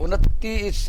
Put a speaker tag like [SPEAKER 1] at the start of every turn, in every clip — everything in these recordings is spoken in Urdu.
[SPEAKER 1] 29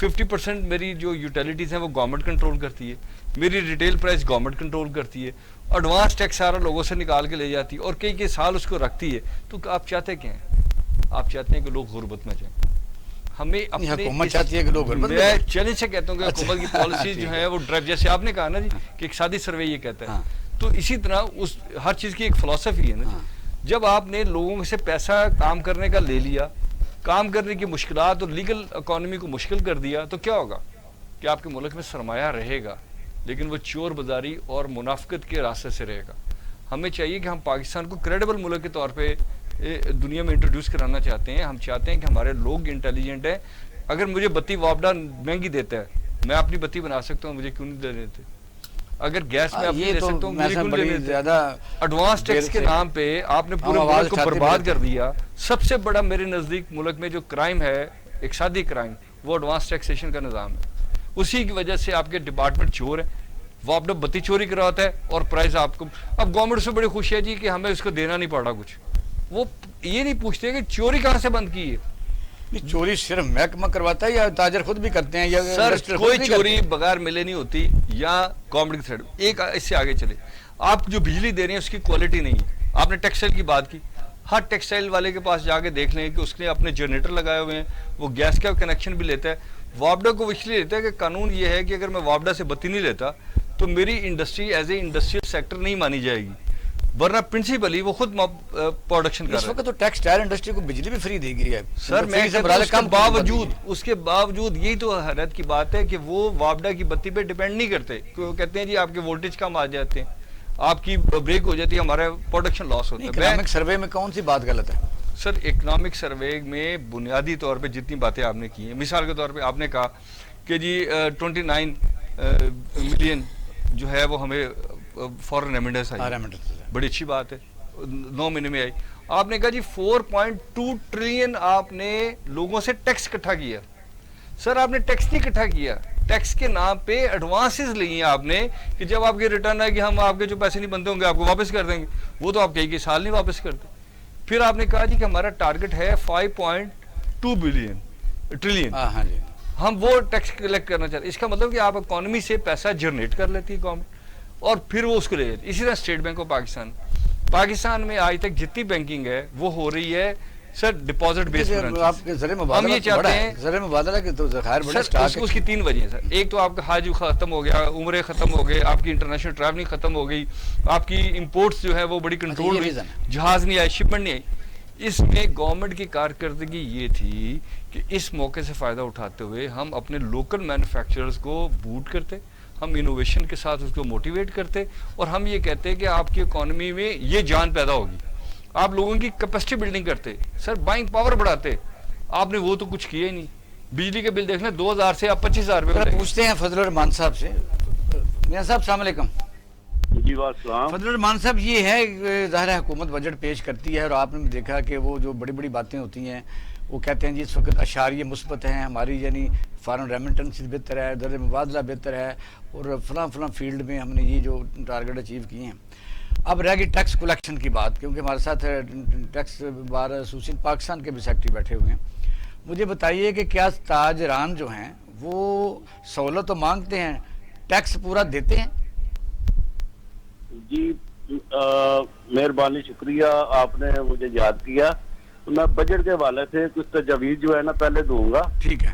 [SPEAKER 2] 50% میری جو یوٹیلیٹیز ہیں وہ گورنمنٹ کنٹرول کرتی ہے, میری ریٹیل پرائس گورنمنٹ کنٹرول کرتی ہے, ایڈوانس ٹیکس سارا لوگوں سے نکال کے لے جاتی ہے اور کئی سال اس کو رکھتی ہے. تو آپ چاہتے کیا ہیں؟ آپ چاہتے ہیں کہ لوگ غربت میں جائیں. ہمیں اپنے
[SPEAKER 1] حکومت چاہتی ہے کہ لوگ غربت میں
[SPEAKER 2] میں
[SPEAKER 1] جائیں.
[SPEAKER 2] چیلنج سے کہتا ہوں کہ حکومت کی پالیسیز جو ہیں وہ ڈرائیو, جیسے آپ نے کہا نا جی کہ اقتصادی سروے یہ کہتا ہے, تو اسی طرح اس ہر چیز کی ایک فلسفی ہے نا. جب آپ نے لوگوں سے پیسہ کام کرنے کا لے لیا, کام کرنے کی مشکلات اور لیگل اکانومی کو مشکل کر دیا, تو کیا ہوگا کہ آپ کے ملک میں سرمایہ رہے گا لیکن وہ چور بازاری اور منافقت کے راستے سے رہے گا. ہمیں چاہیے کہ ہم پاکستان کو کریڈیبل ملک کے طور پہ دنیا میں انٹروڈیوس کرانا چاہتے ہیں. ہم چاہتے ہیں کہ ہمارے لوگ انٹیلیجنٹ ہیں. اگر مجھے بتی وابڈا مہنگی دیتا ہے, میں اپنی بتی بنا سکتا ہوں, مجھے کیوں نہیں دے دیتے؟ اگر گیس میں اپنی دے سکتا ہوں, مجھے کیوں نہیں دے دیتے؟ ایڈوانس ٹیکس کے نام پہ آپ نے پورے ملک کو برباد کر دیا. سب سے بڑا میرے نزدیک ملک میں جو کرائم ہے, اقتصادی کرائم, وہ ایڈوانس ٹیکسیشن کا نظام ہے. اسی کی وجہ سے آپ کے ڈپارٹمنٹ چور ہیں, وہ آپ نے بتی چوری کرواتا ہے اور پرائز آپ کو. اب گورنمنٹ سے بڑی خوشی ہے جی کہ ہمیں اس کو دینا نہیں پڑا کچھ. وہ یہ نہیں پوچھتے کہ چوری کہاں سے بند کی ہے.
[SPEAKER 1] چوری صرف محکمہ کرواتا ہے یا تاجر خود بھی کرتے ہیں؟ یا
[SPEAKER 2] سر کوئی چوری بغیر ملے نہیں ہوتی یا گورنمنٹ کی سائڈ. ایک اس سے آگے چلے, آپ جو بجلی دے رہے ہیں اس کی کوالٹی نہیں ہے. آپ نے ٹیکسٹائل کی بات کی, ہر ٹیکسٹائل والے کے پاس جا کے دیکھ لیں کہ اس نے اپنے جنریٹر لگائے ہوئے ہیں, وہ گیس کا کنیکشن بھی لیتا ہے. وابڈا کو اس لیے لیتا ہے کہ قانون یہ ہے کہ اگر میں وابڈا سے بتی نہیں لیتا تو میری industry as a industrial sector نہیں مانی جائے گی, ورنہ پرنسپلی وہ خود پروڈکشن کر رہا ہے.
[SPEAKER 1] اس وقت تو ٹیکسٹائل انڈسٹری کو بجلی بھی فری دی گئی ہے
[SPEAKER 2] سر. میں اس کے باوجود یہی تو حیرت کی بات ہے کہ وہ وابڈا کی بتی پہ ڈیپینڈ نہیں کرتے. وہ کہتے ہیں جی آپ کے وولٹیج کم آ جاتے ہیں, آپ کی بریک ہو جاتی ہے, ہمارا پروڈکشن لاس ہوتا ہے.
[SPEAKER 1] اکنامک سروے میں کون سی بات غلط ہے؟
[SPEAKER 2] سر اکنامک سروے میں بنیادی طور پہ جتنی باتیں آپ نے کی ہیں, مثال کے طور پہ آپ نے کہا کہ جی 29 ملین جو ہے وہ ہمیں فورن ریمیڈنس آئی, بڑی اچھی بات ہے, 9 مہینے میں آئی. آپ نے کہا جی 4.2 ٹریلین آپ نے لوگوں سے ٹیکس اکٹھا کیا. سر آپ نے ٹیکس نہیں اکٹھا کیا, ٹیکس کے نام پہ ایڈوانسز لی ہیں آپ نے کہ جب آپ کے ریٹرن ہے کہ ہم آپ کے جو پیسے نہیں بنتے ہوں گے آپ کو واپس کر دیں گے. وہ تو آپ کئی سال نہیں واپس کرتے. پھر آپ نے کہا جی کہ ہمارا ٹارگٹ ہے 5.2 ٹریلین, ہم وہ ٹیکس کلیکٹ کرنا چاہتے ہیں. اس کا مطلب کہ آپ اکانومی سے پیسہ جنریٹ کر لیتی ہے گورنمنٹ اور پھر وہ اس کو لے جاتی. اسی طرح اسٹیٹ بینک آف پاکستان میں آج تک جتنی بینکنگ ہے وہ ہو رہی ہے سر ڈپازٹ بیس. ہم یہ چاہتے ہیں اس کی 3 وجہ ہیں سر. ایک تو آپ کا حج ختم ہو گیا, عمرے ختم ہو گئے, آپ کی انٹرنیشنل ٹریولنگ ختم ہو گئی, آپ کی امپورٹس جو ہے وہ بڑی کنٹرول ہوئی, جہاز نہیں آئے, شپمنٹ نہیں آئی. اس میں گورنمنٹ کی کارکردگی یہ تھی کہ اس موقع سے فائدہ اٹھاتے ہوئے ہم اپنے لوکل مینوفیکچررز کو بوٹ کرتے, ہم انوویشن کے ساتھ اس کو موٹیویٹ کرتے, اور ہم یہ کہتے کہ آپ کی اکانومی میں یہ جان پیدا ہوگی. آپ لوگوں کی کیپیسٹی بلڈنگ کرتے, سر بائنگ پاور بڑھاتے. آپ نے وہ تو کچھ کیا ہی نہیں. بجلی کے بل دیکھ لیں 2000 سے آپ 25,000 روپے.
[SPEAKER 1] پوچھتے ہیں فضل الرحمان صاحب سے. میاں صاحب السلام علیکم.
[SPEAKER 3] جی والسلام.
[SPEAKER 1] فضل الرحمان صاحب, یہ ہے ظاہر حکومت بجٹ پیش کرتی ہے اور آپ نے دیکھا کہ وہ جو بڑی بڑی باتیں ہوتی ہیں وہ کہتے ہیں جی اس وقت اشاریہ مثبت ہیں ہماری, یعنی فارن ریمیٹنس بہتر ہے, در مبادلہ بہتر ہے, اور فلاں فیلڈ میں ہم نے یہ جو ٹارگٹ اچیو کیے ہیں. اب رہ گئی ٹیکس کلیکشن کی بات, کیونکہ ہمارے ساتھ ٹیکس بار ایسوسیشن پاکستان کے بھی سیکرٹری بیٹھے ہوئے ہیں. مجھے بتائیے کہ کیا تاجران جو ہیں وہ سہولت تو مانگتے ہیں, ٹیکس پورا دیتے ہیں؟
[SPEAKER 3] جی مہربانی, شکریہ آپ نے مجھے یاد کیا. میں بجٹ کے حوالے سے کچھ تجاویز جو ہے نا پہلے دوں گا,
[SPEAKER 1] ٹھیک ہے,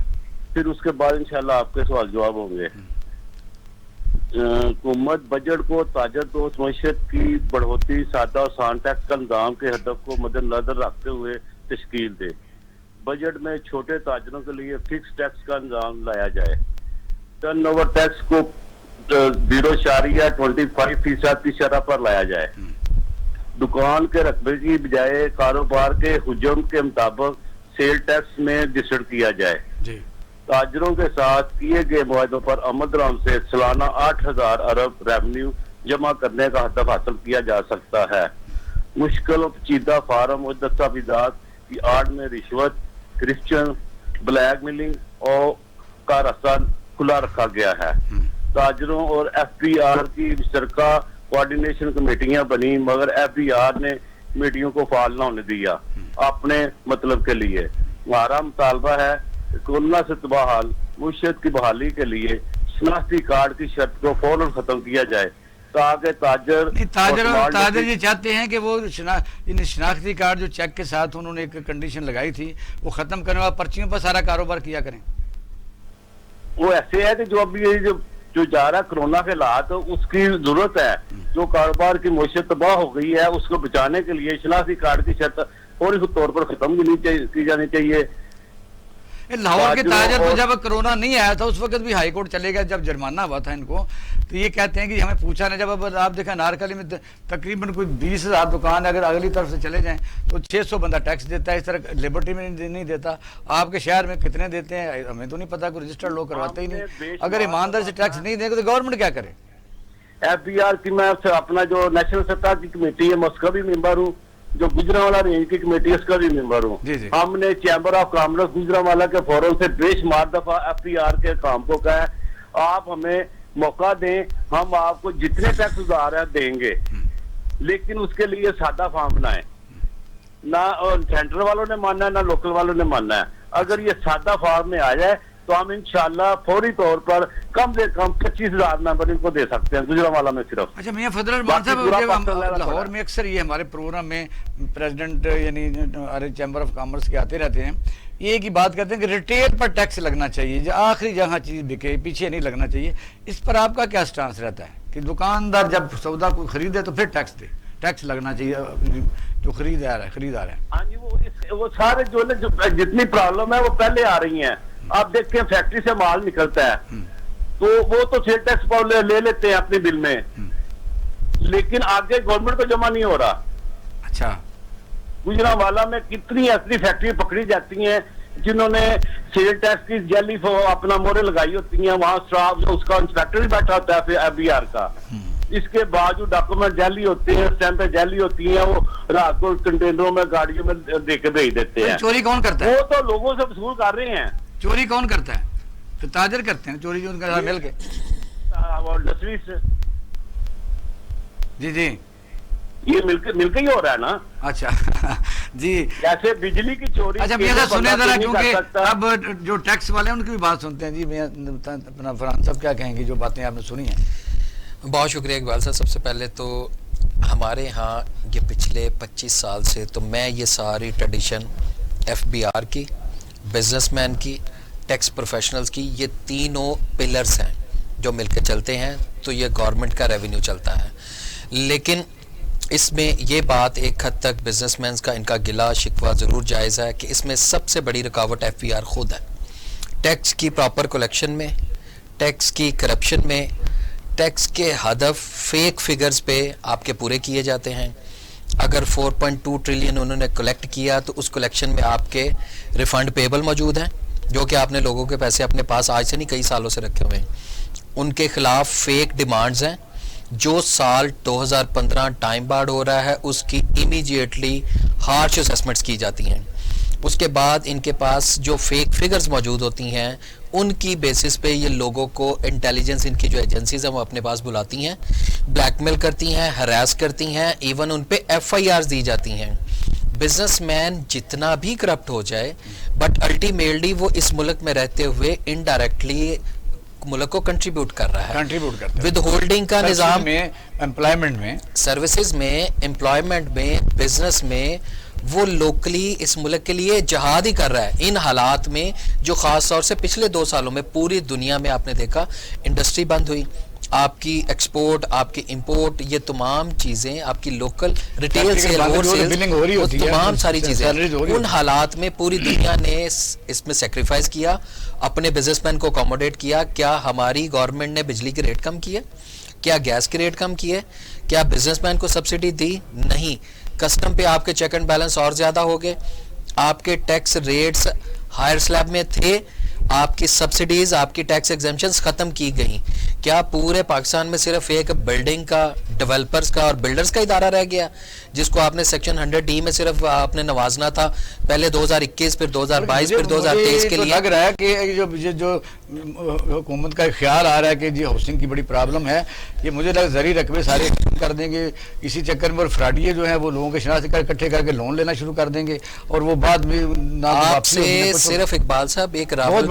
[SPEAKER 3] پھر اس کے بعد انشاءاللہ آپ کے سوال جواب ہوں گے. حکومت بجٹ کو تاجر دوست معیشت کی بڑھوتری, سادہ اور آسان ٹیکس کا نظام کے ہدف کو مد نظر رکھتے ہوئے تشکیل دے. بجٹ میں چھوٹے تاجروں کے لیے فکس ٹیکس کا نظام لایا جائے. ٹرن اوور ٹیکس کو 0.25% کی شرح پر لایا جائے. دکان کے رقبے کی بجائے کاروبار کے حجم کے مطابق سیل ٹیکس میں ڈسٹ کیا جائے. تاجروں کے ساتھ کیے گئے معاہدوں پر عمل درآمد سے سالانہ 8,000 ارب ریونیو جمع کرنے کا ہدف حاصل کیا جا سکتا ہے. مشکل و پیچیدہ فارم اور دستاویزات کی آڑ میں رشوت, کرپشن, بلیک میلنگ اور کا راستہ کھلا رکھا گیا ہے. تاجروں اور ایف بی آر کی مشترکہ کوارڈینیشن کمیٹیاں بنی, مگر ایف بی آر نے کمیٹیوں کو فعال نہ ہونے دیا اپنے مطلب کے لیے. ہمارا مطالبہ ہے کورونا سے تباہ حال معیشت کی بحالی کے لیے شناختی کارڈ کی شرط کو فوراً ختم کیا جائے تاکہ
[SPEAKER 1] تاجر یہ چاہتے ہیں کہ وہ شناختی کارڈ جو چیک کے ساتھ انہوں نے ایک کنڈیشن لگائی تھی وہ ختم کرنے والا پرچیوں پر سارا کاروبار کیا کریں.
[SPEAKER 3] وہ ایسے ہے کہ جو ابھی یہ جو جا رہا ہے کرونا کے حالات اس کی ضرورت ہے. جو کاروبار کی معیشت تباہ ہو گئی ہے اس کو بچانے کے لیے شناختی کارڈ کی شرط فوری طور پر ختم کی جانی چاہیے.
[SPEAKER 1] لاہور کے تاجر تو جب کرونا نہیں آیا تھا اس وقت بھی ہائی کورٹ چلے گیا جب جرمانہ ہوا تھا ان کو, تو یہ کہتے ہیں کہ ہمیں پوچھا نہیں. جب اب آپ دیکھیں نارکلی میں تقریباً کوئی 20,000 دکان اگر اگلی طرف سے چلے جائیں تو 600 بندہ ٹیکس دیتا ہے. اس طرح لبرٹی میں نہیں دیتا. آپ کے شہر میں کتنے دیتے ہیں ہمیں تو نہیں پتا, کوئی رجسٹر لوگ کرواتے ہی نہیں. اگر ایماندار سے ٹیکس نہیں دیں گے تو گورنمنٹ کیا کرے.
[SPEAKER 3] FBR کی میں اپنا جو نیشنل سطح کی کمیٹی ہے میں اس کا بھی ممبر ہوں, جو گجرانوالا رینج کی کمیٹی اس کا بھی ممبر ہوں. ہم نے چیمبر آف کامرس گجرانوالا کے فورم سے بے شمار دفعہ FBR کے کام کو کہا ہے آپ ہمیں موقع دیں, ہم آپ کو جتنے ٹیکس ادھار ہیں دیں گے, لیکن اس کے لیے سادہ فارم بنائیں. نہ سینٹر والوں نے ماننا ہے نہ لوکل والوں نے ماننا ہے. اگر یہ سادہ فارم میں آ جائے تو ہم انشاءاللہ فوری طور پر کم سے کم 25,000 ممبر ان کو دے سکتے ہیں گجرانوالا میں صرف.
[SPEAKER 1] اچھا میاں فضل الرحمان صاحب, لاہور میں اکثر یہ ہمارے پروگرام میں پریزیڈنٹ یعنی چیمبر آف کامرس کے آتے رہتے ہیں, یہ ایک ہی بات کرتے ہیں کہ ریٹیل پر ٹیکس لگنا چاہیے, جو آخری جہاں چیز بکے پیچھے نہیں لگنا چاہیے. اس پر آپ کا کیا سٹانس رہتا ہے کہ دکاندار جب سودا کو خریدے تو پھر ٹیکس دے, ٹیکس لگنا چاہیے جو خریدار ہے.
[SPEAKER 3] ہاں جی, وہ سارے جو جتنی پرابلم ہے وہ پہلے آ رہی ہیں. آپ دیکھتے ہیں فیکٹری سے مال نکلتا ہے تو وہ تو سیل ٹیکس لے لیتے ہیں اپنے بل میں, لیکن آگے گورنمنٹ کو جمع نہیں ہو رہا.
[SPEAKER 1] اچھا,
[SPEAKER 3] گجرانوالا میں کتنی ایسی فیکٹری پکڑی جاتی ہیں جنہوں نے سیل ٹیکس کی جیلی اپنا مورے لگائی ہوتی ہیں, وہاں اسٹاف جو اس کا انسپیکٹر بھی بیٹھا ہوتا ہے پھر FBR کا. اس کے بعد جو ڈاکومنٹ جیلی ہوتے ہیں, اسٹیمپیں جیلی ہوتی ہیں, وہ رات کو کنٹینروں میں گاڑیوں میں دے کے بھیج دیتے ہیں.
[SPEAKER 1] چوری کون کرتا ہے؟
[SPEAKER 3] وہ تو لوگوں سے وصول کر رہے ہیں.
[SPEAKER 1] چوری کون کرتا ہے؟ تو تاجر کرتے ہیں چوری, جو ان کا مل کے. جی
[SPEAKER 3] یہ مل کے ہی ہو رہا ہے نا.
[SPEAKER 1] اچھا جی,
[SPEAKER 3] جیسے بجلی کی چوری.
[SPEAKER 1] اچھا میاں سنیں ذرا, کیونکہ اب جو ٹیکس والے ہیں ان کی بھی بات سنتے ہیں. جی میاں اپنا فرحان صاحب کیا کہیں گے جو باتیں آپ نے سنی ہیں؟
[SPEAKER 4] بہت شکریہ اقبال صاحب. سب سے پہلے تو ہمارے ہاں یہ پچھلے 25 سال سے تو میں یہ ساری ٹریڈیشن FBR کی, بزنس مین کی, ٹیکس پروفیشنلز کی, یہ تینوں پلرز ہیں جو مل کے چلتے ہیں تو یہ گورنمنٹ کا ریونیو چلتا ہے. لیکن اس میں یہ بات ایک حد تک بزنس مینز کا ان کا گلا شکوہ ضرور جائز ہے کہ اس میں سب سے بڑی رکاوٹ FBR خود ہے. ٹیکس کی پراپر کلیکشن میں, ٹیکس کی کرپشن میں, ٹیکس کے ہدف فیک فگرز پہ آپ کے پورے کیے جاتے ہیں. اگر 4.2 ٹریلین انہوں نے کلیکٹ کیا تو اس کلیکشن میں آپ کے ریفنڈ پیبل موجود ہیں جو کہ آپ نے لوگوں کے پیسے اپنے پاس آج سے نہیں کئی سالوں سے رکھے ہوئے ہیں. ان کے خلاف فیک ڈیمانڈز ہیں جو سال 2015 ٹائم بارڈ ہو رہا ہے اس کی امیجیٹلی ہارش اسیسمنٹس کی جاتی ہیں. اس کے بعد ان کے پاس جو فیک فگرز موجود ہوتی ہیں ان کی بیسس پہ یہ لوگوں کو انٹیلیجنس ان کی جو ایجنسیز ہیں وہ اپنے پاس بلاتی ہیں, بلیک میل کرتی ہیں, ہراس کرتی ہیں, ایون ان پہ FIRs دی جاتی ہیں. بزنس مین جتنا بھی کرپٹ ہو جائے بٹ الٹیمیٹلی وہ اس ملک میں رہتے ہوئے انڈائریکٹلی ملک کو کنٹریبیوٹ کر رہا ہے. ود ہولڈنگ کا نظام
[SPEAKER 1] میں, امپلائمنٹ میں,
[SPEAKER 4] سروسز میں, امپلائمنٹ میں, بزنس میں وہ لوکلی اس ملک کے لیے جہاد ہی کر رہا ہے. ان حالات میں جو خاص طور سے پچھلے 2 سالوں میں پوری دنیا میں آپ نے دیکھا انڈسٹری بند ہوئی, آپ کی ایکسپورٹ, آپ کی امپورٹ, یہ تمام چیزیں, آپ کی لوکل ریٹیل سیل, تمام ساری چیزیں, ان حالات میں پوری دنیا نے اس میں سیکریفائز کیا, اپنے بزنس مین کو اکوموڈیٹ کیا. کیا ہماری گورنمنٹ نے بجلی کے ریٹ کم کیے؟ کیا گیس کے ریٹ کم کیے؟ کیا بزنس مین کو سبسڈی دی؟ نہیں. کسٹم پہ آپ کے چیک اینڈ بیلنس اور زیادہ ہو گئے, آپ کے ٹیکس ریٹس ہائر سلیب میں تھے, آپ کی سبسڈیز, آپ کی ٹیکس ایگزمپشنز ختم کی گئیں. کیا پورے پاکستان میں صرف ایک بلڈنگ کا, ڈیولپرز کا اور بلڈرز کا ادارہ رہ گیا جس کو آپ نے سیکشن 100D میں صرف آپ نے نوازنا تھا پہلے 2021 پھر 2022 پھر 2023 کے لیے؟
[SPEAKER 1] لگ رہا ہے کہ جو حکومت کا خیال آ رہا ہے کہ جی ہاؤسنگ کی بڑی پرابلم ہے, یہ مجھے لگا زرعی رقبے سارے کر دیں گے اسی چکر میں, اور فراڈیے جو ہیں وہ لوگوں کے شناخت اکٹھے کر کے لون لینا شروع کر دیں گے اور وہ بعد میں
[SPEAKER 4] آپ سے صرف اقبال صاحب ایک راول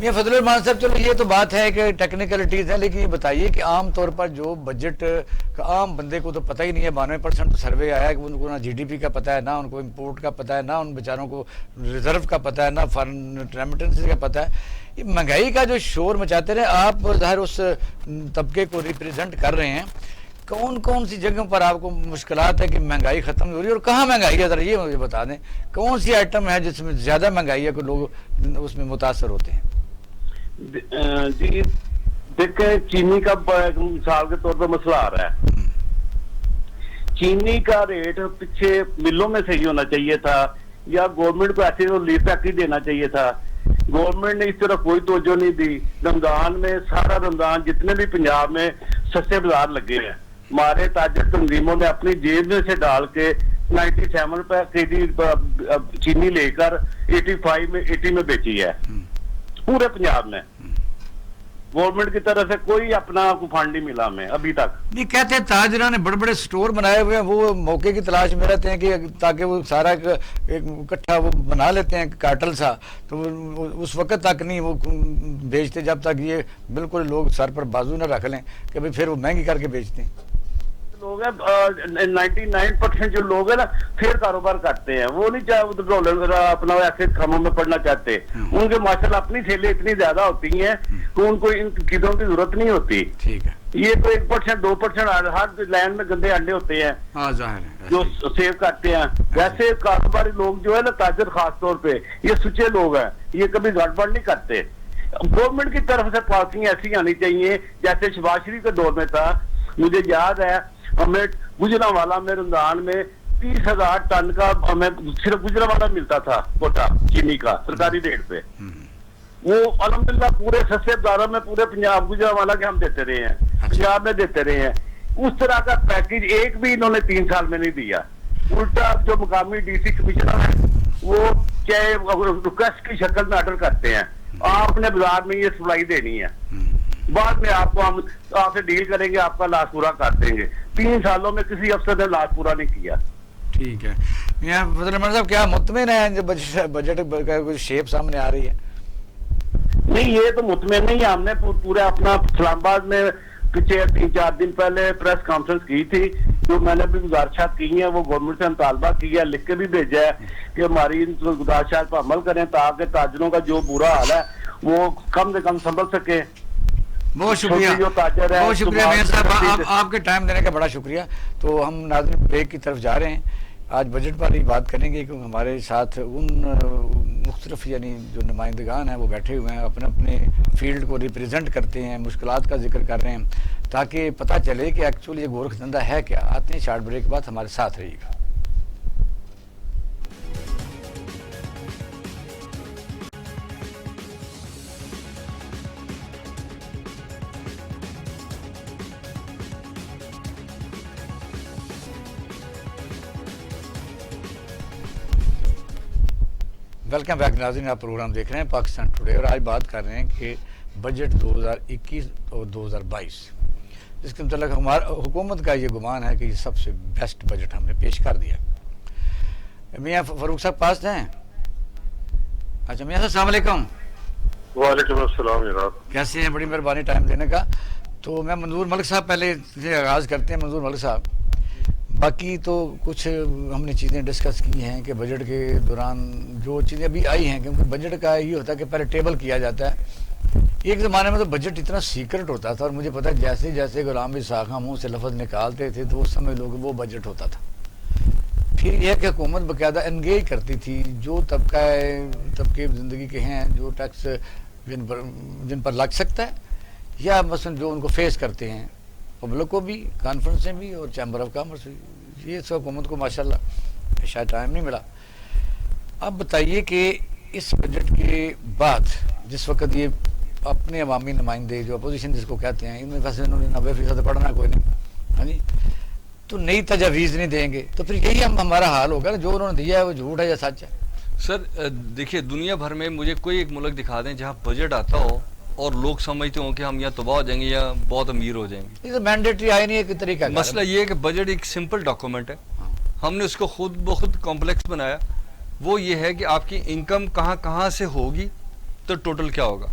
[SPEAKER 1] میاں فضل الرحمان صاحب چلو یہ تو بات ہے کہ ٹیکنیکلٹیز ہیں، لیکن یہ بتائیے کہ عام طور پر جو بجٹ کا عام بندے کو تو پتہ ہی نہیں ہے، 92% سروے آیا ہے کہ ان کو نہ جی ڈی پی کا پتہ ہے، نہ ان کو امپورٹ کا پتہ ہے، نہ ان بیچاروں کو ریزرو کا پتہ ہے، نہ فارن ریمیٹنس کا پتہ ہے. یہ مہنگائی کا جو شور مچاتے رہے، آپ ظاہر اس طبقے کو ریپریزنٹ کر رہے ہیں، کون کون سی جگہوں پر آپ کو مشکلات ہے کہ مہنگائی ختم ہو رہی ہے، اور کہاں مہنگائی ہے ذرا یہ مجھے بتا دیں، کون سی آئٹم ہے جس میں زیادہ مہنگائی ہے کہ لوگ اس میں متاثر ہوتے ہیں؟
[SPEAKER 3] جی دیکھیں، چینی کا مثال کے طور پر مسئلہ آ رہا ہے. چینی کا ریٹ پیچھے ملوں میں صحیح ہونا چاہیے تھا، یا گورنمنٹ کو ایسے ریلیف پیکج دینا چاہیے تھا. گورنمنٹ نے اس طرح کوئی توجہ نہیں دی. رمضان میں سارا رمضان جتنے بھی پنجاب میں سستے بازار لگے ہیں، ہمارے تاجر تنظیموں نے اپنی جیب میں سے ڈال کے 97 پہ کے چینی لے کر 80 میں بیچی ہے پورے پنجاب میں. گورنمنٹ کی طرف سے کوئی اپنا فنڈ نہیں ملا ہمیں ابھی تک.
[SPEAKER 1] یہ کہتے ہیں تاجروں نے بڑے بڑے سٹور بنائے ہوئے ہیں، وہ موقع کی تلاش میں رہتے ہیں کہ تاکہ وہ سارا ایک اکٹھا وہ بنا لیتے ہیں کارٹل سا، تو اس وقت تک نہیں وہ بیچتے جب تک یہ بالکل لوگ سر پر بازو نہ رکھ لیں کہ بھئی پھر وہ مہنگی کر کے بیچتے ہیں.
[SPEAKER 3] لوگ ہیں 99% جو لوگ ہیں نا پھر کاروبار کرتے ہیں، وہ نہیں چاہے اپنا ایسے کاموں میں پڑنا چاہتے. ان کے ماشاءاللہ اپنی تھیلیں اتنی زیادہ ہوتی ہیں کہ ان کو ان چیزوں کی ضرورت نہیں ہوتی.
[SPEAKER 1] ٹھیک ہے،
[SPEAKER 3] یہ تو 1% 2% ہر لائن میں گندے انڈے ہوتے ہیں جو سیو کرتے ہیں. ویسے کاروباری لوگ جو ہے نا، تاجر خاص طور پہ یہ سچے لوگ ہیں، یہ کبھی گڑبڑ نہیں کرتے. گورنمنٹ کی طرف سے پالیسی ایسی آنی چاہیے جیسے شہباز شریف کے دور میں تھا. مجھے یاد ہے ہمیں گجرانوالہ میں رمضان میں 30,000 ٹن کا ہمیں صرف گجرانوالہ ملتا تھا کوٹا چینی کا سرکاری ریٹ پہ. وہ الحمدللہ پورے سستے بازاروں میں پورے پنجاب گجرانوالہ کے ہم دیتے رہے ہیں، پنجاب میں دیتے رہے ہیں. اس طرح کا پیکج ایک بھی انہوں نے 3 سال میں نہیں دیا. الٹا جو مقامی ڈی سی کمشنر ہیں وہ چاہے ریکویسٹ کی شکل میں آرڈر کرتے ہیں، آپ نے بازار میں یہ سپلائی دینی ہے، بعد میں آپ کو ہم آپ سے ڈیل کریں گے، آپ کا لاس پورا کر دیں گے. 3 سالوں میں کسی افسر نے لاس پورا نہیں کیا.
[SPEAKER 1] ٹھیک ہے. میاں فضل الرحمان صاحب کیا مطمئن ہیں جو بجٹ کا کوئی شیپ سامنے آ رہی ہے؟
[SPEAKER 3] نہیں، یہ تو مطمئن نہیں. ہم نے پورا اپنا اسلام آباد میں پچھلے 3-4 دن پہلے پریس کانفرنس کی تھی، جو میں نے بھی گزارشات کی ہیں، وہ گورنمنٹ سے مطالبہ کیا، لکھ کے بھی بھیجا ہے کہ ہماری گزارشات پر عمل کریں تاکہ تاجروں کا جو برا حال ہے وہ کم سے کم سنبھل سکے.
[SPEAKER 1] بہت شکریہ، بہت شکریہ میاں صاحب، آپ کے ٹائم دینے کا بڑا شکریہ. تو ہم ناظرین بریک کی طرف جا رہے ہیں. آج بجٹ پر ہی بات کریں گے کیونکہ ہمارے ساتھ ان مختلف یعنی جو نمائندگان ہیں وہ بیٹھے ہوئے ہیں، اپنے اپنے فیلڈ کو ریپریزنٹ کرتے ہیں، مشکلات کا ذکر کر رہے ہیں تاکہ پتہ چلے کہ ایکچولی یہ گورکھ دھندا ہے کیا. آتے ہیں شارٹ بریک کے بعد، ہمارے ساتھ رہیے گا. ویلکم بیک ناظرین، آپ پروگرام دیکھ رہے ہیں پاکستان ٹوڈے، اور آج بات کر رہے ہیں کہ بجٹ 2021 اور 2022 جس کے متعلق ہمارا حکومت کا یہ گمان ہے کہ یہ سب سے بیسٹ بجٹ ہم نے پیش کر دیا. میاں فاروق صاحب پاس ہیں؟ اچھا میاں صاحب السلام علیکم.
[SPEAKER 5] وعلیکم السلام جناب،
[SPEAKER 1] کیسے ہیں؟ بڑی مہربانی ٹائم دینے کا. تو میں منظور ملک صاحب پہلے سے آغاز کرتے ہیں. منظور ملک صاحب، باقی تو کچھ ہم نے چیزیں ڈسکس کی ہیں کہ بجٹ کے دوران جو چیزیں ابھی آئی ہیں، کیونکہ بجٹ کا یہ ہوتا ہے کہ پہلے ٹیبل کیا جاتا ہے. ایک زمانے میں تو بجٹ اتنا سیکرٹ ہوتا تھا، اور مجھے پتا جیسے جیسے غلام اسحاق منہ سے لفظ نکالتے تھے تو اس سمجھ لو کہ وہ بجٹ ہوتا تھا. پھر یہ کہ حکومت باقاعدہ انگیج کرتی تھی جو طبقے زندگی کے ہیں، جو ٹیکس جن پر لگ سکتا ہے، یا مثلا جو ان کو فیس کرتے ہیں، پبلک کو بھی، کانفرنسیں بھی، اور چیمبر آف کامرس بھی. یہ سب حکومت کو ماشاءاللہ شاید ٹائم نہیں ملا. اب بتائیے کہ اس بجٹ کے بعد جس وقت یہ اپنے عوامی نمائندے جو اپوزیشن جس کو کہتے ہیں، ان میں ویسے انہوں نے 90% پڑھنا کوئی نہیں، ہاں جی، تو نئی تجاویز نہیں دیں گے تو پھر یہی ہمارا حال ہوگا. جو انہوں نے دیا ہے وہ جھوٹ ہے یا سچ ہے؟
[SPEAKER 2] سر دیکھیے، دنیا بھر میں مجھے کوئی ایک ملک دکھا دیں جہاں بجٹ آتا ہو اور لوگ سمجھتے ہوں کہ ہم یا تباہ ہو جائیں گے یا بہت امیر ہو جائیں گے.
[SPEAKER 1] یہ تو مینڈیٹری آئی نہیں ایک طریقہ.
[SPEAKER 2] مسئلہ یہ ہے کہ بجٹ ایک سمپل ڈاکومنٹ ہے، ہم نے اس کو خود بخود کمپلیکس بنایا. وہ یہ ہے کہ آپ کی انکم کہاں کہاں سے ہوگی تو ٹوٹل کیا ہوگا.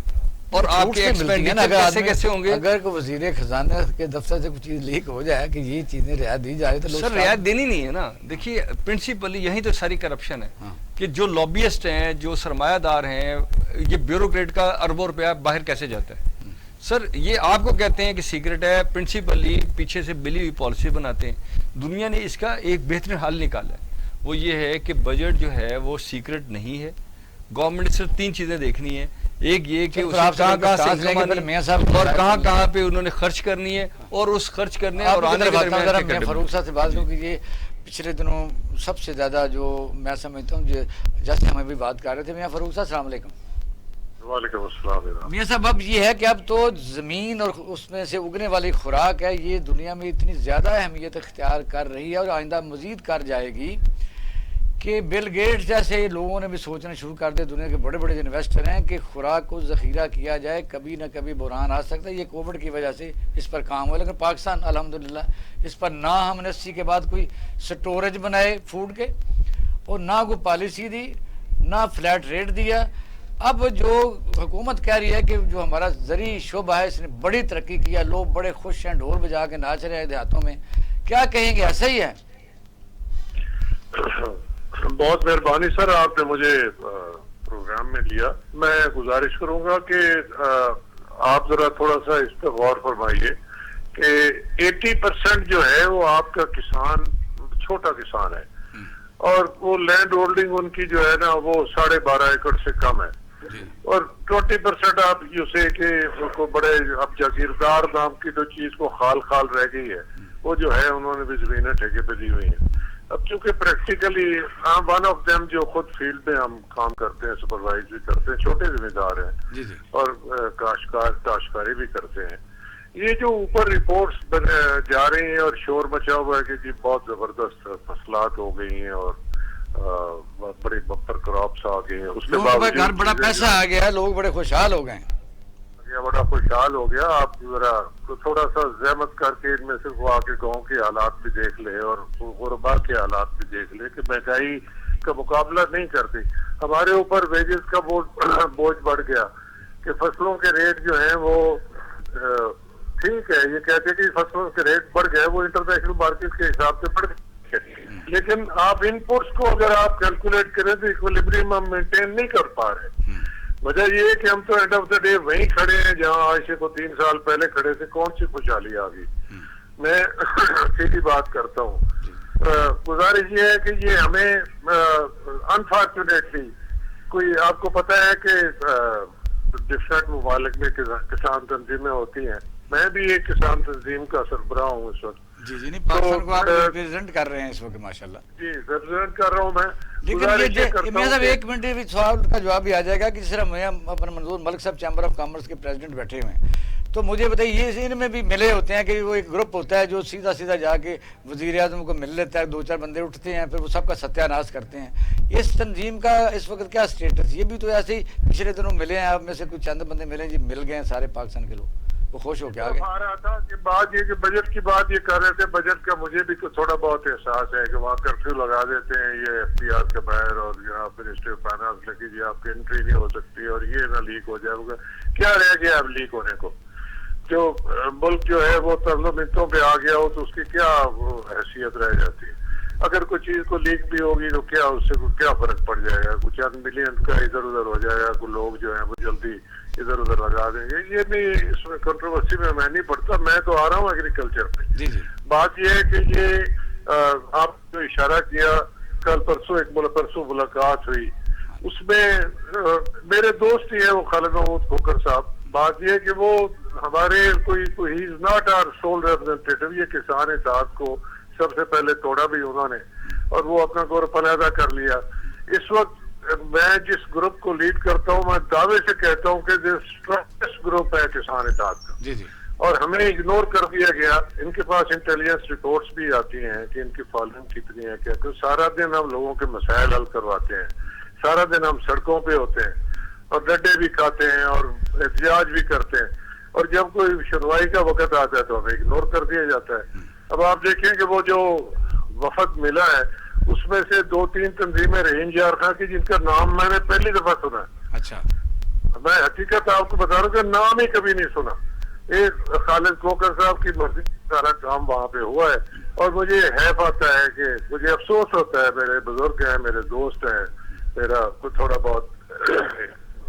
[SPEAKER 2] اور آپ کے ایکسپینڈیچر کیسے کیسے ہوں گے؟
[SPEAKER 1] اگر کوئی وزیر خزانہ کے دفتر سے کچھ چیز لیک ہو جائے کہ یہ چیزیں رعایت دی جائے تو
[SPEAKER 2] سر رعایت دینی نہیں ہے نا. دیکھیے پرنسپلی یہی تو ساری کرپشن ہے کہ جو لابیسٹ ہیں، جو سرمایہ دار ہیں، یہ بیوروکریٹ کا اربوں روپیہ باہر کیسے جاتا ہے. سر یہ آپ کو کہتے ہیں کہ سیکرٹ ہے، پرنسپلی پیچھے سے ملی ہوئی پالیسی بناتے ہیں. دنیا نے اس کا ایک بہترین حل نکالا ہے، وہ یہ ہے کہ بجٹ جو ہے وہ سیکرٹ نہیں ہے. گورنمنٹ صرف 3 چیزیں دیکھنی ہے. ایک یہ کہ کہاں کہاں سے اور کہاں کہاں پہ انہوں نے خرچ کرنی ہے، اور اس خرچ کرنے اور آنے کے درمیان
[SPEAKER 1] میں فاروق صاحب سے بات کروں کہ یہ پچھلے دنوں سب سے زیادہ جو میں سمجھتا ہوں جیسے ہمیں بھی بات کر رہے تھے. میاں فاروق صاحب السلام علیکم.
[SPEAKER 5] وعلیکم السلام.
[SPEAKER 1] میاں صاحب اب یہ ہے کہ اب تو زمین اور اس میں سے اگنے والی خوراک ہے، یہ دنیا میں اتنی زیادہ اہمیت اختیار کر رہی ہے اور آئندہ مزید کر جائے گی کہ بل گیٹس جیسے لوگوں نے بھی سوچنا شروع کر دیا، دنیا کے بڑے بڑے انویسٹر ہیں، کہ خوراک کو ذخیرہ کیا جائے. کبھی نہ کبھی بحران آ سکتا ہے. یہ کووڈ کی وجہ سے اس پر کام ہوا، لیکن پاکستان الحمدللہ اس پر نہ ہم نے 80 کے بعد کوئی سٹوریج بنائے فوڈ کے، اور نہ کوئی پالیسی دی، نہ فلیٹ ریٹ دیا. اب جو حکومت کہہ رہی ہے کہ جو ہمارا زرعی شعبہ ہے اس نے بڑی ترقی کیا، لوگ بڑے خوش ہیں، ڈھول بجا کے ناچ رہے ہیں دیہاتوں میں، کیا کہیں گے؟ ایسا ہی ہے؟
[SPEAKER 5] بہت مہربانی سر، آپ نے مجھے پروگرام میں لیا. میں گزارش کروں گا کہ آپ ذرا تھوڑا سا اس پہ غور فرمائیے کہ 80% جو ہے وہ آپ کا کسان چھوٹا کسان ہے، اور وہ لینڈ ہولڈنگ ان کی جو ہے نا وہ 12.5 ایکڑ سے کم ہے، اور 20% آپ یوں سے کہ کو بڑے اب جاگیردار نام کی جو چیز کو خال رہ گئی ہے، وہ جو ہے انہوں نے بھی زمینیں ٹھیکے پہ دی ہوئی ہیں. اب چونکہ پریکٹیکلی ون آف دیم جو خود فیلڈ میں ہم کام کرتے ہیں، سپروائز بھی کرتے ہیں، چھوٹے ذمہ دار ہیں اور کاشتکاری بھی کرتے ہیں. یہ جو اوپر رپورٹس جا رہی ہیں اور شور مچا ہوا ہے کہ جی بہت زبردست فصلات ہو گئی ہیں اور بڑی بمپر کراپس آ گئی ہیں، اس کے
[SPEAKER 1] بعد بڑا پیسہ آ گیا، لوگ بڑے خوشحال ہو گئے،
[SPEAKER 5] بڑا خوشحال ہو گیا. آپ ذرا تھوڑا سا زحمت کر کے ان میں سے وہ آ کے گاؤں کے حالات بھی دیکھ لے اور غربا کے حالات بھی دیکھ لے کہ مہنگائی کا مقابلہ نہیں کرتی. ہمارے اوپر ویجز کا بوجھ بڑھ گیا کہ فصلوں کے ریٹ جو ہیں وہ ٹھیک ہے، یہ کہتے ہیں کہ فصلوں کے ریٹ بڑھ گئے، وہ انٹرنیشنل مارکیٹ کے حساب سے بڑھ گئے، لیکن آپ ان پٹس کو اگر آپ کیلکولیٹ کریں تو ایکویلبریم ہم مینٹین نہیں کر پا رہے. وجہ یہ ہے کہ ہم تو اینڈ آف دا ڈے وہیں کھڑے ہیں جہاں آج سے کو 3 سال پہلے کھڑے تھے. کون سی خوشحالی آ گئی؟ میں سیدھی بات کرتا ہوں. گزارش یہ ہے کہ یہ ہمیں انفارچونیٹلی کوئی آپ کو پتہ ہے کہ ڈفرینٹ ممالک میں کسان تنظیمیں ہوتی ہیں. میں بھی ایک کسان تنظیم کا سربراہ ہوں اس وقت.
[SPEAKER 1] جی نہیں، پاکستان کو آپ ریپرزینٹ کر رہے ہیں اس وقت ماشاءاللہ.
[SPEAKER 5] جی ریپرزینٹ کر رہا ہوں میں.
[SPEAKER 1] لیکن میں صاحب ایک منٹ سوال کا جواب بھی آ جائے گا کہ جس طرح میں اپنے منظور ملک صاحب چیمبر آف کامرس کے پریزیڈنٹ بیٹھے ہوئے ہیں، تو مجھے بتائیے یہ ان میں بھی ملے ہوتے ہیں کہ وہ ایک گروپ ہوتا ہے جو سیدھا جا کے وزیر اعظم کو مل لیتا ہے، 2-4 بندے اٹھتے ہیں، پھر وہ سب کا ستیہ ناش کرتے ہیں. اس تنظیم کا اس وقت کیا اسٹیٹس؟ یہ بھی تو ایسے ہی پچھلے دنوں ملے ہیں، آپ میں سے کچھ چند بندے ملے جی، مل گئے ہیں سارے پاکستان کے لوگ، وہ خوش ہو کے آ گئے.
[SPEAKER 5] آ رہا تھا کہ بات یہ کہ بجٹ کی بات یہ کر رہے تھے. بجٹ کا مجھے بھی تھوڑا بہت احساس ہے کہ وہاں کرفیو لگا دیتے ہیں یہ FPR کے باہر، اور یہاں منسٹری آف فائنانس لگی جی آپ کی انٹری نہیں ہو سکتی اور یہ نہ لیک ہو جائے گا. کیا رہ گیا اب لیک ہونے کو؟ جو ملک جو ہے وہ ترلو منتوں پہ آ گیا ہو تو اس کی کیا حیثیت رہ جاتی ہے؟ اگر کوئی چیز کو لیک بھی ہوگی تو کیا اس سے کیا فرق پڑ جائے گا؟ کچھ چند ملین کا ادھر ادھر ہو جائے گا، کچھ لوگ جو ہیں وہ جلدی ادھر ادھر لگا دیں گے. یہ نہیں، اس میں کنٹروورسی میں نہیں پڑتا. میں تو آ رہا ہوں ایگریکلچر پہ. بات یہ ہے کہ یہ آپ جو اشارہ کیا، کل پرسوں ملاقات ہوئی، اس میں میرے دوست ہی ہیں وہ خالد محمود کھوکر صاحب. بات یہ ہے کہ وہ ہمارے کوئی ہی is not our civil representative. یہ کسان اتحاد کو سب سے پہلے توڑا بھی انہوں نے اور وہ اپنا گور پلیدہ کر لیا. اس وقت میں جس گروپ کو لیڈ کرتا ہوں، میں دعوے سے کہتا ہوں کہ اسٹرانگسٹ گروپ ہے کسان اتحاد کا. اور ہمیں اگنور کر دیا گیا. ان کے پاس انٹیلیجنس رپورٹس بھی آتی ہیں کہ ان کی فالوئنگ کتنی ہے. کہ سارا دن ہم لوگوں کے مسائل حل کرواتے ہیں، سارا دن ہم سڑکوں پہ ہوتے ہیں اور ڈڈے بھی کھاتے ہیں اور احتجاج بھی کرتے ہیں، اور جب کوئی سنوائی کا وقت آتا ہے تو ہمیں اگنور کر دیا جاتا ہے. اب آپ دیکھیں کہ وہ جو وفد ملا ہے اس میں سے 2-3 تنظیمیں رہیں جار خان کی جن کا نام میں نے پہلی دفعہ سنا ہے.
[SPEAKER 1] اچھا.
[SPEAKER 5] میں حقیقت آپ کو بتا رہا ہوں کہ نام ہی کبھی نہیں سنا. ایک خالد کوکر صاحب کی مرضی سارا کام وہاں پہ ہوا ہے, اور مجھے حیف آتا ہے کہ مجھے افسوس ہوتا ہے, میرے بزرگ ہیں, میرے دوست ہیں, میرا کچھ تھوڑا بہت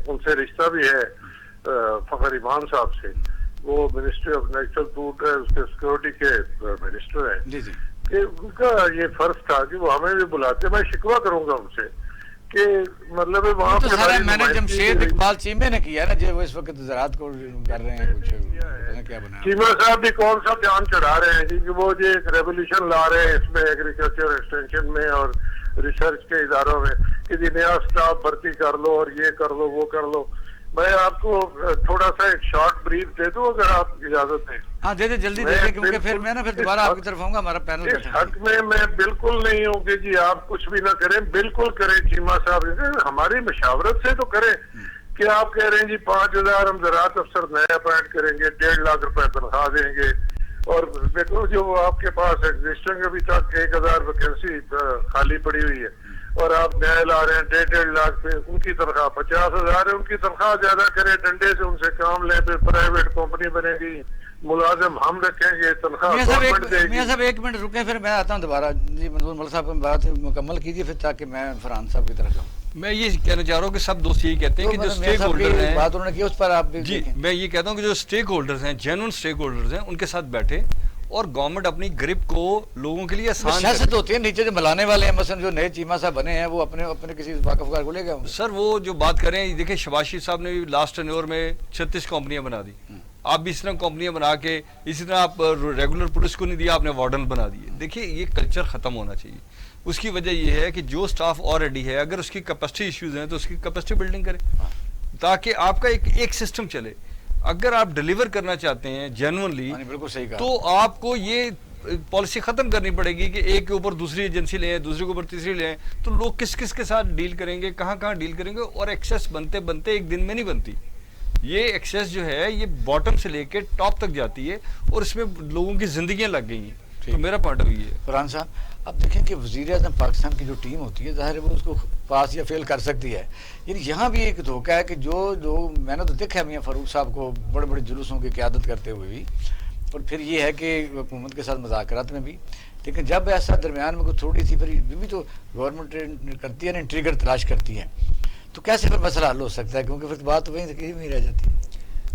[SPEAKER 5] ان سے رشتہ بھی ہے, فخر ایمان صاحب سے, وہ منسٹری آف نیچرل فوڈ اس کے سیکورٹی کے منسٹر ہیں, کہ ان کا یہ فرض تھا کہ وہ ہمیں بھی بلاتے. میں شکوہ کروں گا ان سے کہ مطلب وہاں
[SPEAKER 1] تو سارا میں نے جمشید اقبال چیمے نے کیا نا, جو وہ اس وقت زراعت کو کر رہے ہیں, کچھ کیا بنا.
[SPEAKER 5] چیمہ صاحب بھی کون سا جان چڑھا رہے ہیں جی, کہ وہ جو ایک ریولیوشن لا رہے ہیں اس میں ایگریکلچر ایکسٹینشن میں اور ریسرچ کے اداروں میں, کہ جی نیا سٹاف بھرتی کر لو اور یہ کر لو وہ کر لو. میں آپ کو تھوڑا سا ایک شارٹ بریف دے دوں اگر آپ اجازت دیں.
[SPEAKER 1] ہاں دے دیں, جلدی دے دیں, کیونکہ پھر میں نا پھر دوبارہ آپ کی طرف آؤں گا, ہمارا پینل
[SPEAKER 5] اس حق میں بالکل نہیں ہوں کہ جی آپ کچھ بھی نہ کریں, بالکل کریں. چیمہ صاحب ہماری مشاورت سے تو کریں, کہ آپ کہہ رہے ہیں جی 5,000 ہم زراعت افسر نئے اپائنٹ کریں گے, 1.5 لاکھ روپے تنخواہ دیں گے, اور دیکھو جو آپ کے پاس ایگزسٹنگ ابھی تک 1,000 ویکینسی خالی پڑی ہوئی ہے, اور آپ نئے لا رہے ہیں 1.5 لاکھ پہ, ان کی تنخواہ 50,000 ہے, ان کی تنخواہ زیادہ کریں, ڈنڈے سے ان سے کام لیں, پھر پرائیویٹ کمپنی بنے گی, ملازم ہم رکھیں گے, تنخواہ گورنمنٹ دے گی.
[SPEAKER 1] میاں صاحب 1 منٹ رکیں, پھر میں آتا ہوں دوبارہ. جی منظور ملک صاحب بات مکمل کیجیے پھر, تاکہ میں فرحان صاحب کی طرف جاؤں.
[SPEAKER 2] میں یہ کہنا چاہ رہا ہوں کہ سب دوست یہی کہتے ہیں کہ جو سٹیک ہولڈر ہیں,
[SPEAKER 1] بات انہوں نے کی اس پر آپ
[SPEAKER 2] جی میں یہ کہتا ہوں کہ جو سٹیک ہولڈرز ہیں, جینوئن سٹیک ہولڈرز ہیں, ان کے ساتھ بیٹھے اور گورنمنٹ اپنی گرپ کو لوگوں کے لیے آسان
[SPEAKER 1] سیاست ہوتی ہے, نیچے جو ملانے والے ہیں, مثلا جو نئے چیمہ صاحب بنے ہیں وہ اپنے کسی واقف کو لے گئے.
[SPEAKER 2] سر وہ جو بات کر رہے ہیں, دیکھیں شباشی صاحب نے بھی لاسٹ ٹینیور میں 36 کمپنیاں بنا دی, آپ بھی اس طرح کمپنیاں بنا کے, اسی طرح آپ ریگولر پولیس کو نہیں دیا, آپ نے وارڈن بنا دیے. دیکھیے یہ کلچر ختم ہونا چاہیے. اس کی وجہ یہ ہے کہ جو سٹاف آلریڈی ہے, اگر اس کی کیپیسٹی ایشوز ہیں تو اس کی کیپیسٹی بلڈنگ کریں, تاکہ آپ کا ایک سسٹم چلے. اگر آپ ڈیلیور کرنا چاہتے ہیں جینوئنلی, تو آپ کو یہ پالیسی ختم کرنی پڑے گی کہ ایک کے اوپر دوسری ایجنسی لیں, دوسرے کے اوپر تیسری لیں, تو لوگ کس کس کے ساتھ ڈیل کریں گے, کہاں ڈیل کریں گے, اور ایکسیس بنتے بنتے ایک دن میں نہیں بنتی. یہ ایکسیس جو ہے یہ باٹم سے لے کے ٹاپ تک جاتی ہے, اور اس میں لوگوں کی زندگیاں لگ گئی ہیں. تو میرا پوائنٹ آف ویو ہے.
[SPEAKER 1] فرحان صاحب اب دیکھیں کہ وزیر اعظم پاکستان کی جو ٹیم ہوتی ہے, ظاہر ہے وہ اس کو پاس یا فیل کر سکتی ہے. یعنی یہاں بھی ایک دھوکہ ہے کہ جو میں نے تو دیکھا ہے میاں فاروق صاحب کو بڑے بڑے جلوسوں کی قیادت کرتے ہوئے بھی, اور پھر یہ ہے کہ حکومت کے ساتھ مذاکرات میں بھی, لیکن جب ایسا درمیان میں کوئی تھوڑی سی پھر بھی تو گورنمنٹ کرتی ہے نا, ٹریگر تلاش کرتی ہے, تو کیسے پھر مسئلہ حل ہو سکتا ہے, کیونکہ پھر بات وہیں کہیں نہیں رہ جاتی.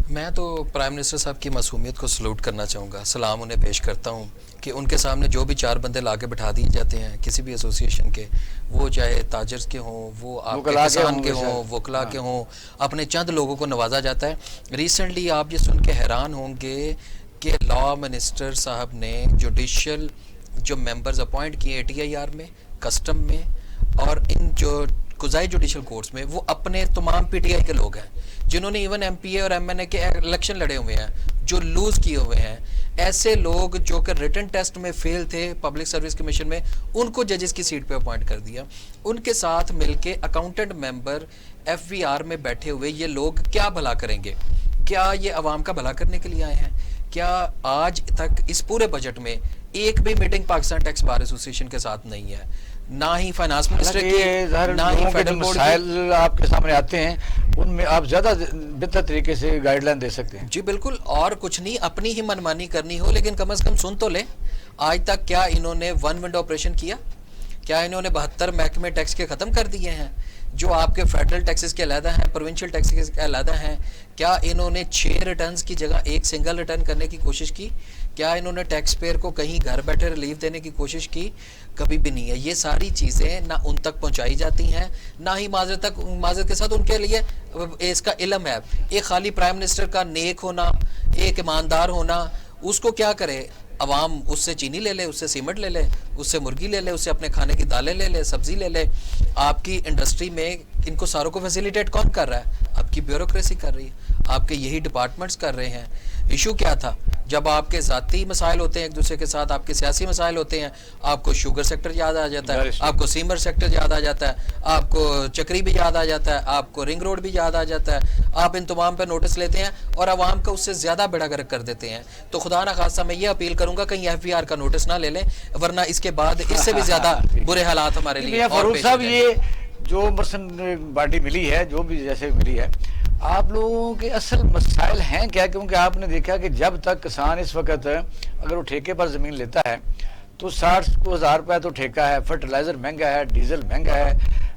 [SPEAKER 4] میں تو پرائم منسٹر صاحب کی معصومیت کو سلوٹ کرنا چاہوں گا, سلام انہیں پیش کرتا ہوں کہ ان کے سامنے جو بھی 4 بندے لا کے بٹھا دیے جاتے ہیں کسی بھی ایسوسیشن کے, وہ چاہے تاجرز کے ہوں, وہ آپ کے کسان کے ہوں, وکلا کے ہوں, اپنے چند لوگوں کو نوازا جاتا ہے. ریسنٹلی آپ یہ سن کے حیران ہوں گے کہ لا منسٹر صاحب نے جوڈیشل جو ممبرز اپوائنٹ کیے ATIR میں, کسٹم میں, اور ان جو قضائی جوڈیشل کورٹس میں, وہ اپنے تمام PTI کے لوگ ہیں, جنہوں نے ایون MPA اور MNA کے الیکشن لڑے ہوئے ہیں, جو لوز کیے ہوئے ہیں. ایسے لوگ جو کہ ریٹن ٹیسٹ میں فیل تھے پبلک سروس کمیشن میں, ان کو ججز کی سیٹ پہ اپوائنٹ کر دیا. ان کے ساتھ مل کے اکاؤنٹنٹ ممبر FVR میں بیٹھے ہوئے یہ لوگ کیا بھلا کریں گے؟ کیا یہ عوام کا بھلا کرنے کے لیے آئے ہیں؟ کیا آج تک اس پورے بجٹ میں ایک بھی meeting Pakistan tax bar association کے ساتھ نہیں ہے, نہ ہی فائنانس منسٹر کی, نہ ہی فیڈرل بورڈ کی.
[SPEAKER 1] مسائل آپ کے سامنے آتے ہیں, ان میں آپ زیادہ بہتر طریقے سے گائیڈ لائن دے سکتے ہیں.
[SPEAKER 4] جی بالکل, اور کچھ نہیں, اپنی ہی منمانی کرنی ہو, لیکن کم از کم سن تو لیں. آج تک کیا انہوں نے ون ونڈو آپریشن کیا؟ کیا انہوں نے 72 محکمے ٹیکس کے ختم کر دیے ہیں جو آپ کے فیڈرل ٹیکسز کے علیحدہ ہیں, پروونشل ٹیکسز کے علیحدہ ہیں؟ کیا انہوں نے 6 ریٹرنز کی جگہ ایک سنگل ریٹرن کرنے کی کوشش کی؟ کیا انہوں نے ٹیکس پیئر کو کہیں گھر بیٹھے ریلیف دینے کی کوشش کی؟ کبھی بھی نہیں ہے. یہ ساری چیزیں نہ ان تک پہنچائی جاتی ہیں, نہ ہی معذرت کے ساتھ ان کے لیے اس کا علم ہے. ایک خالی پرائم منسٹر کا نیک ہونا, ایک ایماندار ہونا, اس کو کیا کرے عوام؟ اس سے چینی لے لے, اس سے سیمنٹ لے لے, اس سے مرغی لے لے, اس سے اپنے کھانے کی دالیں لے لے, سبزی لے لے. آپ کی انڈسٹری میں ان کو ساروں کو فیسیلیٹیٹ کون کر رہا ہے؟ آپ کی بیوروکریسی کر رہی ہے, آپ کے یہی ڈپارٹمنٹس کر رہے ہیں. ایشو کیا تھا؟ جب آپ کے ذاتی مسائل ہوتے ہیں ایک دوسرے کے ساتھ, آپ کے سیاسی مسائل ہوتے ہیں, آپ کو شوگر سیکٹر یاد آ جاتا ہے, آپ کو سیمر سیکٹر یاد آ جاتا ہے, آپ کو چکری بھی یاد آ جاتا ہے, آپ کو رنگ روڈ بھی یاد آ جاتا ہے. آپ ان تمام پہ نوٹس لیتے ہیں اور عوام کا اس سے زیادہ بیڑا گرک کر دیتے ہیں. تو خدا نہ خواستہ میں یہ اپیل کروں گا کہیں FVR کا نوٹس نہ لے لیں, ورنہ اس کے بعد اس سے بھی زیادہ برے حالات ہمارے لیے.
[SPEAKER 1] فاروق صاحب, یہ جو مثلا باڈی ملی ہے, جو بھی جیسے ملی ہے, آپ لوگوں کے اصل مسائل ہیں کیا؟ کیونکہ آپ نے دیکھا کہ جب تک کسان اس وقت اگر وہ ٹھیکے پر زمین لیتا ہے تو 60,000 روپے تو ٹھیکہ ہے، فرٹیلائزر مہنگا ہے، ڈیزل مہنگا ہے،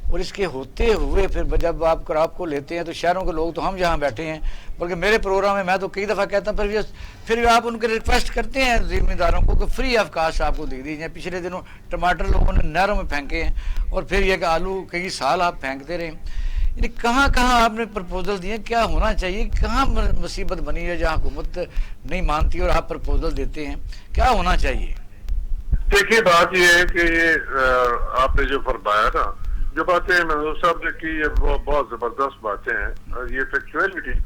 [SPEAKER 1] اور اس کے ہوتے ہوئے پھر جب آپ کراپ کو لیتے ہیں تو شہروں کے لوگ تو ہم جہاں بیٹھے ہیں، بلکہ میرے پروگرام میں میں تو کئی دفعہ کہتا ہوں، پھر آپ ان کے ریکویسٹ کرتے ہیں ذمہ کہ فری آف کاسٹ آپ کو دے دی جائیں. پچھلے دنوں ٹماٹر لوگوں نے نہروں میں پھینکے ہیں، اور پھر یہ کہ آلو کئی سال آپ پھینکتے رہے. یعنی کہاں کہاں آپ نے پرپوزل دیے، کیا ہونا چاہیے، کہاں مصیبت بنی ہے جہاں حکومت نہیں مانتی اور آپ پرپوزل دیتے ہیں، کیا ہونا چاہیے؟
[SPEAKER 5] دیکھیے بات یہ ہے کہ یہ آپ نے جو فرمایا نا، جو باتیں منظور صاحب نے کی یہ بہت زبردست باتیں ہیں، یہ فیکچوئلٹی.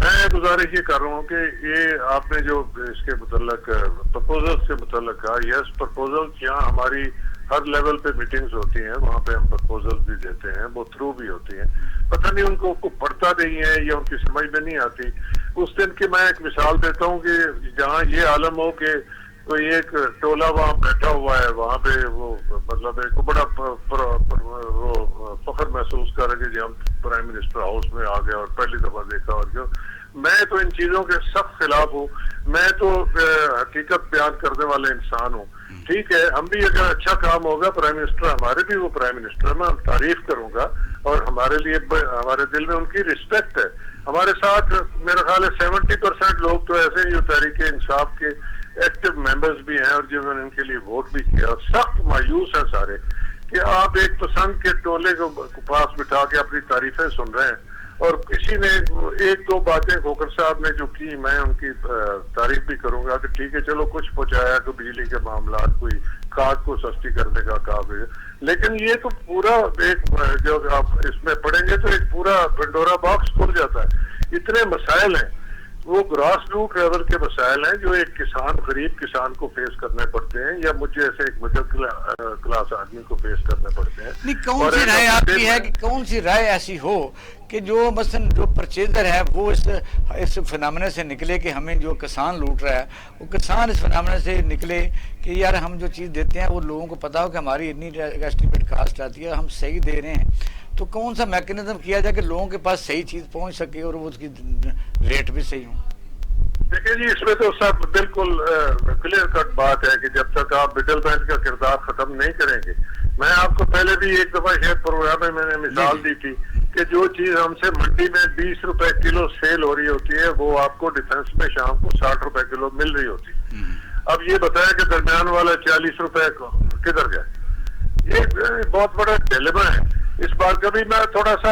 [SPEAKER 5] میں گزارش یہ کر رہا ہوں کہ یہ آپ نے جو اس کے متعلق پرپوزل سے متعلق کہا، یس پرپوزل یہاں ہماری ہر لیول پہ میٹنگز ہوتی ہیں، وہاں پہ ہم پرپوزل بھی دیتے ہیں، وہ تھرو بھی ہوتی ہیں. پتہ نہیں ان کو پڑھتا نہیں ہے یا ان کی سمجھ میں نہیں آتی. اس دن کی میں ایک مثال دیتا ہوں کہ جہاں یہ عالم ہو کہ کوئی ایک ٹولہ وہاں بیٹھا ہوا ہے، وہاں پہ وہ مطلب ایک بڑا وہ فخر محسوس کر رہے کہ جی ہم پرائم منسٹر ہاؤس میں آ گئے اور پہلی دفعہ دیکھا. اور جو میں تو ان چیزوں کے سخت خلاف ہوں. میں تو حقیقت بیان کرنے والے انسان ہوں. ٹھیک ہے، ہم بھی اگر اچھا کام ہوگا، پرائم منسٹر ہمارے بھی وہ پرائم منسٹر میں ہم تعریف کروں گا، اور ہمارے لیے ہمارے دل میں ان کی رسپیکٹ ہے. ہمارے ساتھ میرا خیال ہے 70% لوگ تو ایسے ہیں جو تحریک انصاف کے ایکٹیو ممبرز بھی ہیں اور جنہوں نے ان کے لیے ووٹ بھی کیا. اور سخت مایوس ہیں سارے کہ آپ ایک پسند کے ٹولے کو پاس بٹھا کے اپنی تعریفیں سن رہے ہیں، اور کسی نے ایک دو باتیں کھوکر صاحب نے جو کی میں ان کی تعریف بھی کروں گا کہ ٹھیک ہے چلو کچھ پہنچایا کہ بجلی کے معاملات، کوئی کھاد کو سستی کرنے کا کام ہے. لیکن یہ تو پورا ایک جو آپ اس میں پڑھیں گے تو ایک پورا پنڈورا باکس کھل جاتا ہے. اتنے مسائل ہیں، وہ گراس روٹ لیول کے مسائل ہیں جو ایک کسان، غریب کسان کو فیس کرنے پڑتے ہیں، یا مجھے ایسے ایک مڈل کلاس آدمی کو فیس کرنے پڑتے ہیں.
[SPEAKER 1] نہیں، کون سی رائے آپ کی ہے کہ کون سی رائے ایسی ہو کہ جو مثلا جو پرچیزر ہے وہ اس فنامنے سے نکلے کہ ہمیں جو کسان لوٹ رہا ہے وہ کسان اس فنامنے سے نکلے کہ یار ہم جو چیز دیتے ہیں وہ لوگوں کو پتا ہو کہ ہماری اتنی ایسٹیمیٹ کاسٹ آتی ہے، ہم صحیح دے رہے ہیں. تو کون سا میکنزم کیا جائے کہ لوگوں کے پاس صحیح چیز پہنچ سکے اور وہ اس کی ریٹ بھی صحیح ہوں؟
[SPEAKER 5] دیکھیں جی، اس میں تو سب بالکل کلیئر کٹ بات ہے کہ جب تک آپ مڈل مین کا کردار ختم نہیں کریں گے. میں آپ کو پہلے بھی ایک دفعہ شاید پروگرام میں نے مثال دی تھی کہ جو چیز ہم سے منڈی میں 20 روپے کلو سیل ہو رہی ہوتی ہے وہ آپ کو ڈیفنس میں شام کو 60 روپے کلو مل رہی ہوتی ہے. اب یہ بتایا کہ درمیان والا 40 روپے کدھر گئے. یہ بہت بڑا ڈیلیما ہے. اس بار کبھی میں تھوڑا سا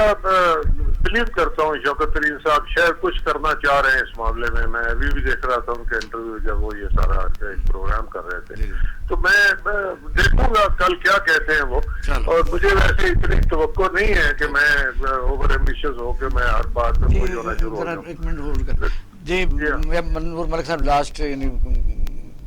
[SPEAKER 5] بلیو کرتا ہوں شوکت ترین صاحب شاید کچھ کرنا چاہ رہے ہیں اس معاملے میں. میں ابھی بھی دیکھ رہا تھا ان کے انٹرویو جب وہ یہ سارا ایک پروگرام کر رہے تھے، تو میں دیکھوں گا کل کیا کہتے ہیں وہ. اور مجھے ویسے اتنی توقع نہیں ہے کہ میں اوور ایمبیشس ہو کہ میں ہر بات میں کوئی ہونا شروع ہو جاؤں.
[SPEAKER 1] ایک منٹ ہولڈ کر. جی منور ملک صاحب، لاسٹ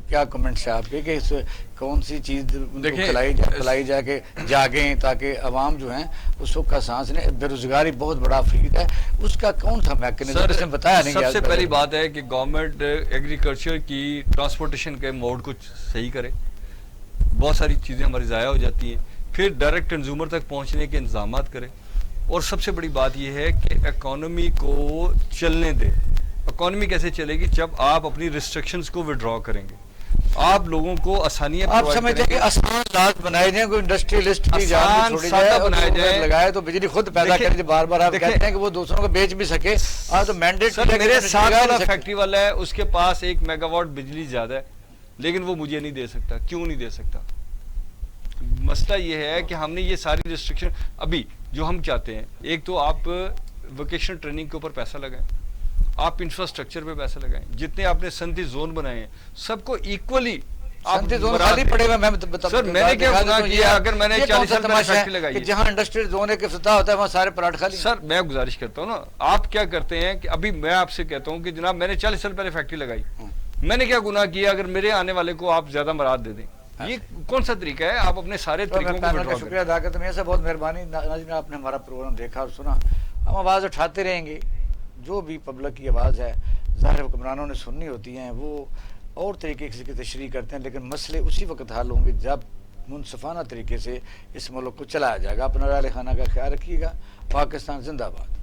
[SPEAKER 1] کیا کمنٹس ہے آپ کے کہ اس کون سی چیز کھلائی جائے کہ جاگیں تاکہ عوام جو ہیں اس وقت کا سانس لیں؟ بے روزگاری بہت بڑا فیلڈ ہے، اس کا کون سا میکنزم اس نے بتایا نہیں.
[SPEAKER 2] سب سے پہلی بات ہے کہ گورنمنٹ ایگریکلچر کی ٹرانسپورٹیشن کے موڈ کو صحیح کرے. بہت ساری چیزیں ہماری ضائع ہو جاتی ہیں. پھر ڈائریکٹ کنزیومر تک پہنچنے کے انتظامات کرے. اور سب سے بڑی بات یہ ہے کہ اکانومی کو چلنے دے. اکانومی کیسے چلے گی؟ جب آپ اپنی ریسٹرکشنز کو وڈرا کریں گے، آپ لوگوں کو آسانیاں
[SPEAKER 1] آپ سمجھتے ہیں کہ آسان لاز بنائے جائیں، کوئی انڈسٹریلسٹ کی جان چھوڑی جائے اور لگائے تو بجلی خود پیدا کرے. بار بار آپ کہتے ہیں کہ وہ دوسروں کو بیچ بھی سکے. تو مینڈیٹ
[SPEAKER 2] میرے ساتھ والا فیکٹری والا ہے، اس کے پاس 1 میگا واٹ بجلی زیادہ ہے، لیکن وہ مجھے نہیں دے سکتا. کیوں نہیں دے سکتا؟ مسئلہ یہ ہے کہ ہم نے یہ ساری ریسٹرکشن ابھی جو ہم چاہتے ہیں، ایک تو آپ ووکیشنل ٹریننگ کے اوپر پیسہ لگائیں، آپ انفراسٹرکچر پہ پیسہ لگائیں. جتنے آپ نے صنعتی زون بنائے ہیں سب کو ایکولی سر میں نے کیا گناہ کیا اگر میں نے 40 سال پہلے فیکٹری لگائی ہے
[SPEAKER 1] جہاں انڈسٹریل زون ایک افتتاح ہوتا ہے وہاں سارے پلاٹ خالی.
[SPEAKER 2] سر میں گزارش کرتا ہوں نا، آپ کیا کرتے ہیں کہ ابھی میں آپ سے کہتا ہوں کہ جناب میں نے 40 سال پہلے فیکٹری لگائی، میں نے کیا گناہ کیا اگر میرے آنے والے کو آپ زیادہ مراد دے دیں؟ یہ کون سا طریقہ ہے؟ آپ اپنے سارے طریقوں کو
[SPEAKER 1] شکریہ ادا کرتے ہیں. بہت مہربانی ناظرین، آپ نے ہمارا پروگرام دیکھا اور سنا. ہم آواز اٹھاتے رہیں گے. جو بھی پبلک کی آواز ہے ظاہر حکمرانوں نے سننی ہوتی ہیں، وہ اور طریقے سے تشریح کرتے ہیں، لیکن مسئلے اسی وقت حل ہوں گے جب منصفانہ طریقے سے اس ملک کو چلایا جائے گا. اپنا رائے خانہ کا خیال رکھیے گا. پاکستان زندہ باد.